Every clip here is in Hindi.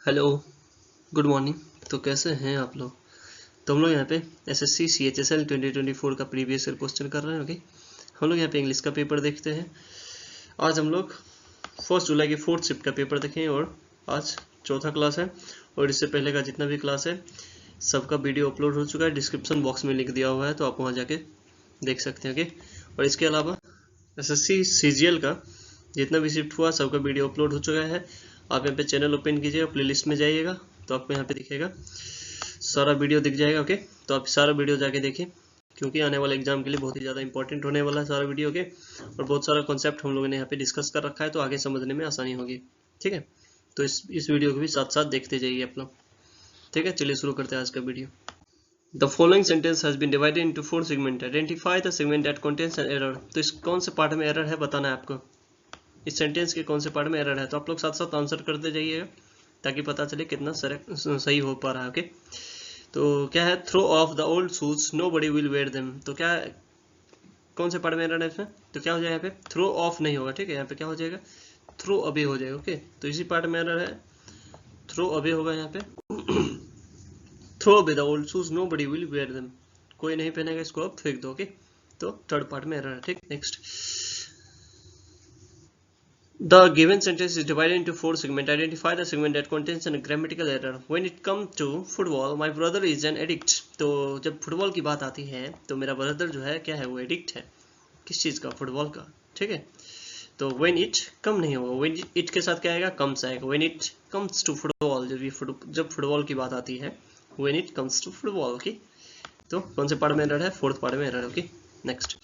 Hello, good morning. तो कैसे हैं आप लोग? तो हम लोग यहाँ पे एसएससी CHSL 2024 का प्रीवियस ईयर क्वेश्चन कर रहे हैं। ओके, हम लोग यहाँ पे इंग्लिश का पेपर देखते हैं। आज हम लोग 1 जुलाई की 4th शिफ्ट का पेपर देखें और आज चौथा क्लास है। और इससे पहले का जितना भी क्लास है सबका वीडियो अपलोड हो चुका है, डिस्क्रिप्शन बॉक्स में लिंक दिया हुआ है, तो आप वहाँ जाके देख सकते हैं। ओके, और इसके अलावा SSC CGL का जितना भी शिफ्ट हुआ सबका वीडियो अपलोड हो चुका है। आप यहाँ पे चैनल ओपन कीजिएगा, प्लेलिस्ट में जाइएगा तो आपको यहाँ पे दिखेगा, सारा वीडियो दिख जाएगा। ओके, तो आप सारा वीडियो जाके देखिए, क्योंकि आने वाले एग्जाम के लिए बहुत ही ज़्यादा इंपॉर्टेंट होने वाला है सारा वीडियो। ओके, और बहुत सारा कॉन्सेप्ट हम लोगों ने यहाँ पे डिस्कस कर रखा है, तो आगे समझने में आसानी होगी। ठीक है, तो इस वीडियो को भी साथ साथ देखते जाइए आप लोग। ठीक है, चलिए शुरू करते हैं आज का video. The following sentence has been divided into 4 segments. Identify the segment that contains an error. तो इस कौन से पार्ट में एरर है बताना है आपको। इस सेंटेंस के कौन से पार्ट में एरर है, तो आप लोग साथ साथ आंसर करते जाइएगा ताकि पता चले कितना सही हो पा रहा है। ओके, तो क्या है, throw off the old shoes nobody will wear them. तो क्या कौन से पार्ट में एरर है इसमें, तो क्या हो जाएगा यहाँ पे, थ्रो ऑफ नहीं होगा। ठीक है, यहाँ पे क्या हो जाएगा, थ्रो अवे हो जाएगा। ओके, तो इसी पार्ट में एरर है, थ्रो अवे होगा यहाँ पे। Throw away the old shoes nobody will wear them, कोई नहीं पहनेगा इसको, अब फेंक दो। ओके, तो थर्ड पार्ट में एरर है। ठीक, next. The given sentence is divided into 4 segments. Identify the segment that contains a grammatical error. When it comes to football, my brother is an addict. तो जब फुटबॉल की बात आती है तो मेरा ब्रदर जो है क्या है, वो एडिक्ट है। किस चीज़ का, फुटबॉल का। ठीक है, तो when it कम नहीं होगा, when it के साथ क्या आएगा, comes आएगा। when it comes to football, जब फुटबॉल की बात आती है, when it comes to football। Okay, तो कौन से पार्ट में एरर है, फोर्थ पार्ट में एरर है। Okay, next.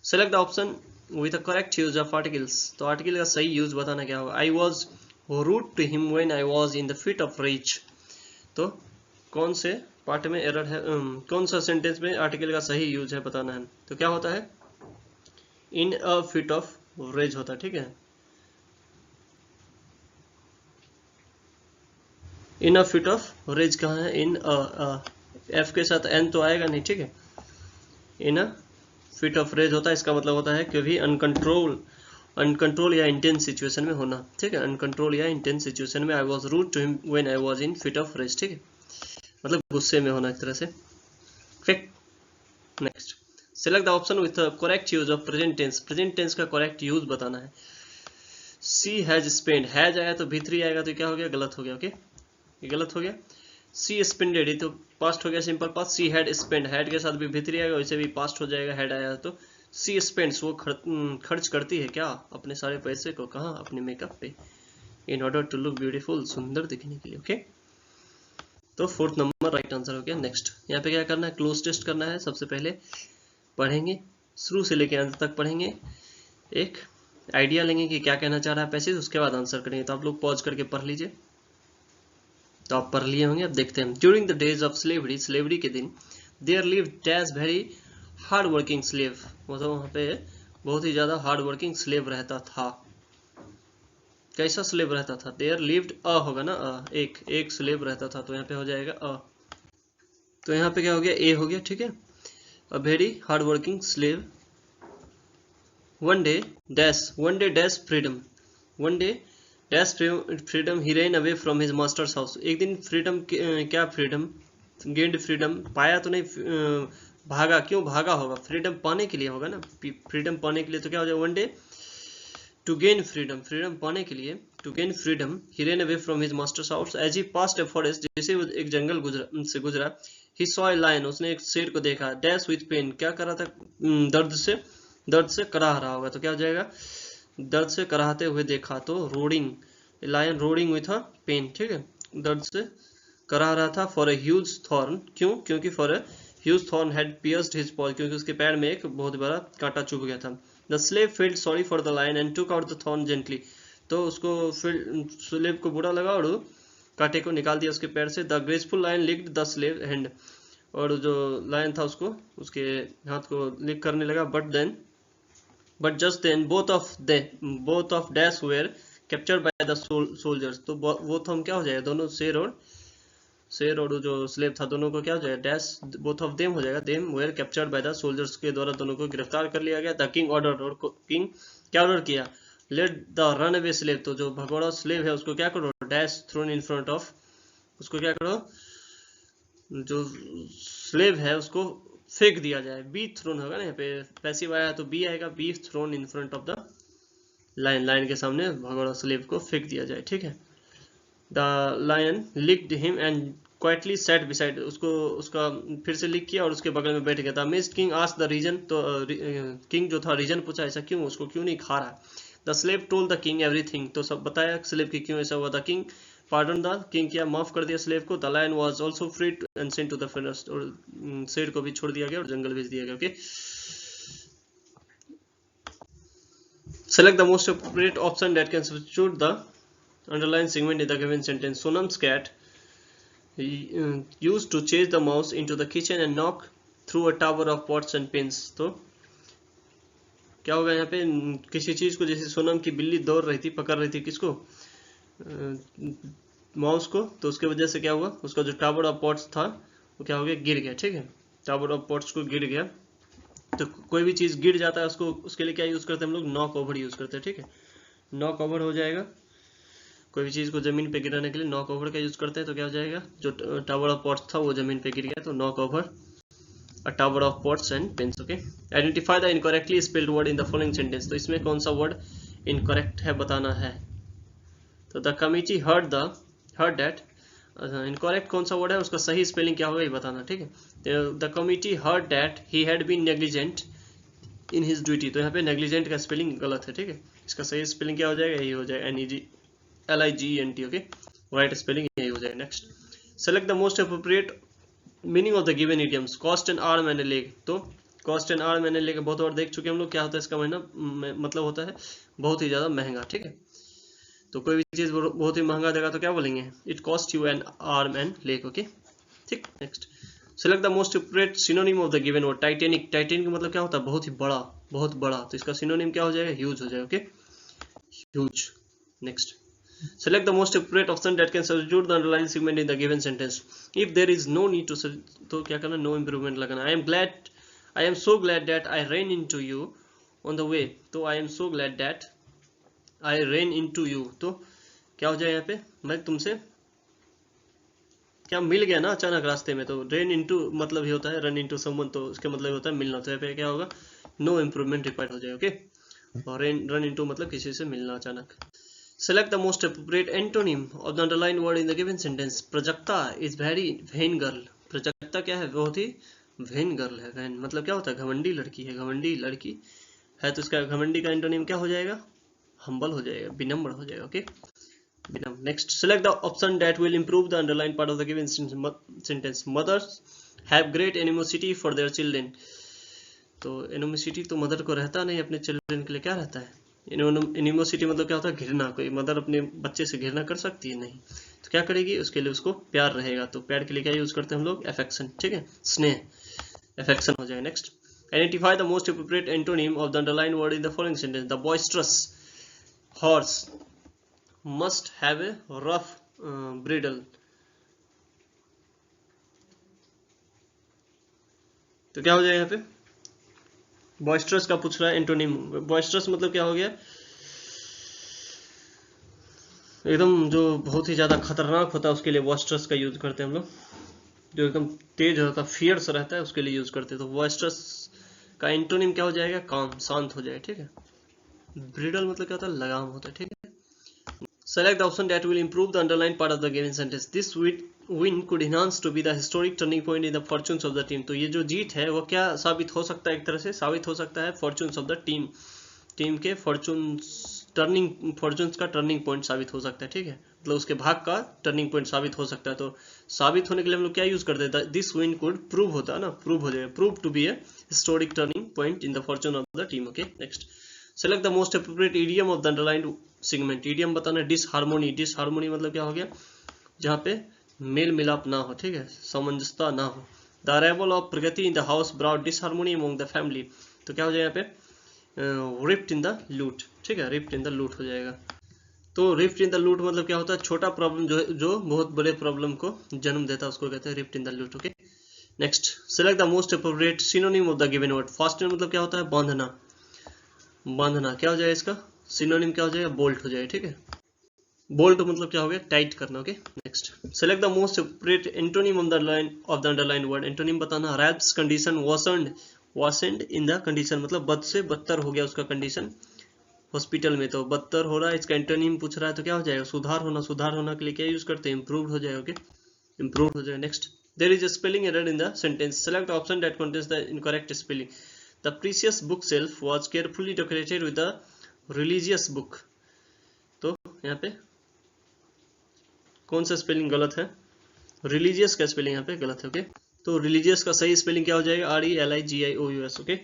Select the option with the correct use of articles. तो आर्टिकल का सही यूज बताना क्या होगा। I was rude to him when I was in the fit of rage. तो कौन से पार्ट में एरर है, कौन सा सेंटेंस में आर्टिकल का सही यूज है बताना है। तो क्या होता है, इन अ फिट ऑफ रेज होता है। ठीक है, इन अ फिट ऑफ रेज कहाँ है, इन एफ के साथ एन तो आएगा नहीं। ठीक है, इन अ फिट ऑफ रेज होता है, इसका मतलब होता है कभी अनकंट्रोल या इंटेंस सिचुएशन में होना। ठीक है, अनकंट्रोल या इंटेंस सिचुएशन में। I was rude to him when I was in fit of rage. ठीक है, मतलब गुस्से में होना एक तरह से। ठीक, next. Select the option with correct use of present tense. Present tense का करेक्ट यूज बताना है। सी हैज स्पेंड, हैज आया तो भीतरी आएगा, तो क्या हो गया, गलत हो गया। ओके, ये गलत हो गया। सी स्पेंडेड, ये तो पास्ट हो गया, simple past. She had spend, had के साथ भी भीतरी आएगा, वैसे भी पास्ट हो जाएगा, हैड आया तो। सी स्पेंड्स, वो खर्च करती है क्या, अपने सारे पैसे को, कहाँ, अपने मेकअप पे, in order to look beautiful, सुंदर दिखने के लिए। ओके, तो फोर्थ नंबर राइट आंसर हो गया। नेक्स्ट, यहाँ पे क्या करना है, क्लोज टेस्ट करना है। सबसे पहले पढ़ेंगे, शुरू से लेकर अंत तक पढ़ेंगे, एक आइडिया लेंगे कि क्या कहना चाह रहा है पैसेज, उसके बाद आंसर करेंगे। तो आप लोग पॉज करके पढ़ लीजिए। तो आप पढ़ लिए होंगे, अब देखते हैं। During the days of slavery, slavery के दिन, there lived dash very hard working slave. मतलब वहाँ पे बहुत ही ज़्यादा हार्ड वर्किंग स्लेव रहता था। कैसा स्लेव रहता था, देयर लिव्ड, अ होगा ना, एक स्लेव रहता था, तो यहाँ पे हो जाएगा अ। तो यहाँ पे क्या हो गया, ए हो गया। ठीक है, a very hard working slave, one day dash freedom, one day dash freedom he ran away from his master's house. एक दिन फ्रीडम, क्या फ्रीडम, गेंड फ्रीडम, पाया तो नहीं, भागा, क्यों भागा होगा, फ्रीडम पाने के लिए होगा ना, फ्रीडम पाने के लिए। तो क्या हो जाएगा, one day to gain freedom, freedom पाने के लिए, to gain freedom he ran away from his master's house as he passed a forest, जैसे वो एक जंगल से गुजरा। ही सॉ ए लायन, उसने एक शेर को देखा। डैश विथ पेन, क्या कर रहा था, दर्द से कराह रहा होगा, तो क्या हो जाएगा, दर्द से कराहते हुए देखा, तो roaring, lion roaring with a pain. ठीक है, दर्द से कराह रहा था। फॉर ए ह्यूज थॉर्न, क्यों, क्योंकि for a huge thorn had pierced his pause, क्योंकि उसके पैर में एक बहुत बड़ा कांटा चुभ गया था। The slave felt sorry for the lion and took out the thorn gently, तो उसको स्लेव को बुरा लगा और कांटे को निकाल दिया उसके पैर से। The graceful lion licked the slave hand, और जो लायन था उसको उसके हाथ को लिक करने लगा। But just then both of dash were captured by the soldiers, तो वो तो हम क्या हो जाएगा, दोनों शेर और जो स्लेव था, दोनों को क्या हो जाएगा, डैश बोथ ऑफ देम हो जाएगा, them were captured by the soldiers के द्वारा दोनों को गिरफ्तार कर लिया गया। द किंग ऑर्डर, और किंग क्या ऑर्डर किया, let the run away slave, तो जो भगोड़ा स्लेव है उसको क्या करो, dash thrown in front of, उसको क्या करो, जो स्लेव है उसको फेंक दिया जाए, बी थ्रोन होगा ना, यहाँ पे पैसिव आया तो बी आएगा, be thrown in front of the line, line के सामने भगोड़ा स्लेव को फेंक दिया जाए, ठीक है। The lion licked him and quietly sat beside, उसको उसका फिर से लिख किया और उसके बगल में बैठ गया था। Amazed king asked the reason, तो किंग जो था रीजन पूछा, ऐसा क्यों, उसको क्यों नहीं खा रहा। The slave told the king everything, तो सब बताया स्लेव की क्यों ऐसा हुआ। The king pardon the, king किया माफ कर दिया स्लेव को। The lion was also freed and sent to the forest, और शेर को भी छोड़ दिया गया और जंगल भेज दिया गया। Okay, select the most appropriate option that can substitute the underlined segment in the given sentence. Sonam's cat used to chase the mouse into the kitchen and knock through a tower of pots and pans. तो क्या होगा यहाँ पे, किसी चीज को, जैसे सोनम की बिल्ली दौड़ रही थी, पकड़ रही थी किसको, माउस को, तो उसके वजह से क्या हुआ, उसका जो टावर ऑफ पॉट्स था वो क्या हो गया, गिर गया, ठीक है। टावर ऑफ पॉट्स को गिर गया, तो कोई भी चीज गिर जाता है उसको, उसके लिए क्या यूज करते हैं हम लोग, नॉक ओवर यूज करते हैं, ठीक है। नॉक ओवर हो जाएगा, कोई भी चीज को जमीन पे गिराने के लिए नॉक ओवर का यूज करते हैं, तो क्या हो जाएगा, जो टावर ऑफ पॉट्स था वो जमीन पे गिर गया, तो knock over a tower of pots and pains. Okay, identify the incorrectly spelled word in the following sentence, तो इसमें कौन सा वर्ड इनकरेक्ट है बताना है। तो the committee heard that, incorrect कौन सा वर्ड है, उसका सही स्पेलिंग क्या होगा ये बताना, ठीक है। The committee heard that he had been negligent in his duty, तो यहाँ पे नेग्लिजेंट का स्पेलिंग गलत है, ठीक है। इसका सही स्पेलिंग क्या हो जाएगा, यही हो जाएगा, NEGLIGENT। ओके, राइट स्पेलिंग यही हो जाएगा। Next, select the most appropriate meaning of the given idioms. Cost and arm and leg, तो cost and arm and leg बहुत बार देख चुके हम लोग, क्या होता है इसका मतलब होता है बहुत ही ज्यादा महंगा, ठीक है। तो कोई भी चीज बहुत ही महंगा देगा तो क्या बोलेंगे, it cost you an arm and leg. Okay, ठीक। Next, select the most appropriate synonym of the given word. Titanic, Titanic का मतलब क्या होता है, बहुत ही बड़ा, बहुत बड़ा, तो इसका सिनोनिम क्या हो जाएगा, ह्यूज हो जाएगा। Okay, huge. Next, select the most appropriate option that can substitute the underlying segment in the given sentence. If there is no need to, तो क्या करना, no improvement लगाना। I am so glad that I ran into you on the way, तो I am so glad that I ran into you, तो क्या हो जाए यहाँ पे, मैं तुमसे क्या मिल गया ना अचानक रास्ते में, तो ran into मतलब ही होता है run into someone, तो उसके मतलब होता है मिलना, तो यहाँ पे क्या होगा, no improvement required हो जाए। ओके, और run into मतलब किसी से मिलना अचानक। Select the most appropriate antonym of the underlined word in the given sentence. Prajakta is very vain girl. Prajakta क्या है, बहुत ही vain girl है। vain मतलब क्या होता है, घमंडी लड़की है, घमंडी लड़की है, तो इसका घमंडी का एंटोनिम क्या हो जाएगा, humble हो जाएगा, विनम्र हो जाएगा। ओके, विनम्र। Next, select the option that will improve the underlined part of the given sentence. Mothers have great animosity for their children. तो animosity तो मदर को रहता नहीं, अपने चिल्ड्रन के लिए क्या रहता है, एनिमोसिटी मतलब क्या होता है, घृणा। कोई मदर अपने बच्चे से घृणा कर सकती है, नहीं, तो क्या करेगी, उसके लिए उसको प्यार रहेगा, तो प्यार के लिए क्या यूज करते हैं हम लोग, अफेक्शन, ठीक है, स्नेह, अफेक्शन हो जाए। Next, identify the most appropriate antonym of the underline word in the following sentence. The boisterous horse must have a rough bridle, तो क्या हो जाए यहाँ पे, बॉइस्ट्रस का पूछ रहा है एंटोनिम। बॉइस्ट्रस मतलब क्या हो गया, एकदम जो बहुत ही ज्यादा खतरनाक होता है उसके लिए बॉइस्ट्रस का यूज करते हैं हम लोग, जो एकदम तेज होता है, फियर्स रहता है, उसके लिए यूज करते हैं। तो बॉइस्ट्रस का एंटोनिम क्या हो जाएगा, काम, शांत हो जाए, ठीक है। ब्रिडल मतलब क्या होता है, लगाम होता है, ठीक है। Select the option that will improve the underlined part of the given sentence. This win could enhance to be the historic turning point in the fortunes of the team. तो ये जो जीत है वो क्या साबित हो सकता है, एक तरह से साबित हो सकता है fortunes of the team, team के फॉर्चून्स का टर्निंग पॉइंट साबित हो सकता है, ठीक है, मतलब उसके भाग का टर्निंग पॉइंट साबित हो सकता है। तो साबित होने के लिए हम लोग क्या यूज करते हैं, दिस विन कुड प्रूव होता है ना, प्रूव हो जाएगा, prove to be a historic turning point in the fortune of the team. Okay, next, select the most appropriate idiom of the underlined segment. Idiom बताना, डिसहार्मोनी, डिसहार्मोनी मतलब क्या हो गया, जहाँ पे मेल मिलाप ना हो, ठीक है, सामंजस्यता ना हो। The arrival of Pragati in the house brought disharmony among the family, तो क्या हो जाएगा यहाँ पे, रिफ्ट इन द लूट, ठीक है, रिफ्ट इन द लूट हो जाएगा। तो रिफ्ट इन द लूट मतलब क्या होता है, छोटा प्रॉब्लम जो बहुत बड़े प्रॉब्लम को जन्म देता है उसको कहते हैं रिफ्ट इन द लूट। Okay, next, select the most appropriate synonym of the given word. Fastener मतलब क्या होता है, बांधना, बांधना क्या हो जाएगा, इसका सिनोनिम क्या हो जाएगा, बोल्ट हो जाएगा, ठीक है। बोल्ट मतलब क्या हो गया, टाइट करना। Okay next, select the most appropriate antonym of the line of the underline word. Antonym बताना, wraps condition worsened in the condition, मतलब बद से बदतर हो गया उसका कंडीशन हॉस्पिटल में, तो बदतर हो रहा है, इसका एंटोनिम पूछ रहा है तो क्या हो जाएगा, सुधार होना। सुधार होना के लिए क्या यूज करते हैं, इंप्रूव्ड हो जाएगा। ओके इंप्रूव्ड हो जाएगा। Next, there is a spelling error in the sentence, select the option that contains the incorrect spelling. The precious book shelf was carefully decorated with a religious book. तो यहाँ पे कौन सा स्पेलिंग गलत है, रिलीजियस का स्पेलिंग यहाँ पे गलत है। ओके तो रिलीजियस का सही स्पेलिंग क्या हो जाएगा, RELIGIOUS। Okay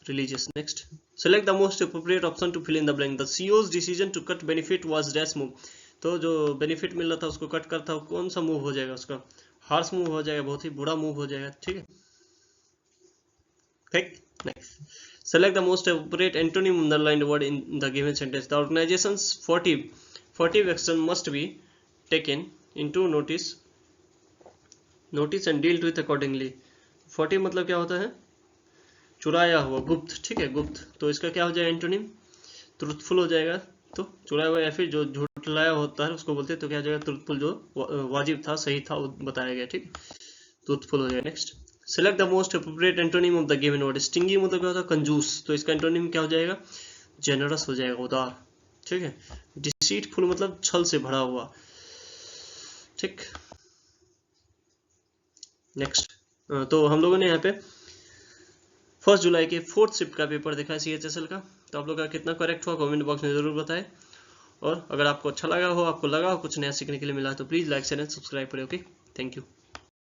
religious. Next, select the most appropriate option to fill in the blank. The CEO's decision to cut benefit was dash move. तो जो बेनिफिट मिल रहा था उसको कट करता, कौन सा मूव हो जाएगा, उसका हार्श मूव हो जाएगा, बहुत ही बुरा मूव हो जाएगा। ठीक है, ठीक। Next, select the most appropriate antonym underlined word in the given sentence. The organization's 40 action must be taken into notice and dealt with accordingly. 40 मतलब क्या होता है, चुराया हुआ, गुप्त। ठीक है, गुप्त, तो इसका क्या हो जाएगा एंटोनिम, ट्रुथफुल हो जाएगा। तो चुराया हुआ या फिर जो झूठलाया होता है उसको बोलते हैं, तो क्या हो जाएगा, ट्रुथफुल, जो वाजिब था, सही था, वो बताया गया। ठीक, ट्रुथफुल हो जाएगा। Next, select the most appropriate antonym of the given word. Stingy मतलब क्या होता है, कंजूस, तो इसका एंटोनिम क्या हो जाएगा, जेनरस हो जाएगा, उदार। ठीक है, डिसीटफुल मतलब छल से भरा हुआ। ठीक, नेक्स्ट, तो हम लोगों ने यहाँ पे 1 जुलाई के 4th शिफ्ट का पेपर देखा CHSL का, तो आप लोग का कितना करेक्ट हुआ कमेंट बॉक्स में जरूर बताएं। और अगर आपको अच्छा लगा हो, आपको लगा हो कुछ नया सीखने के लिए मिला, तो please like share and subscribe करें। Okay, thank you.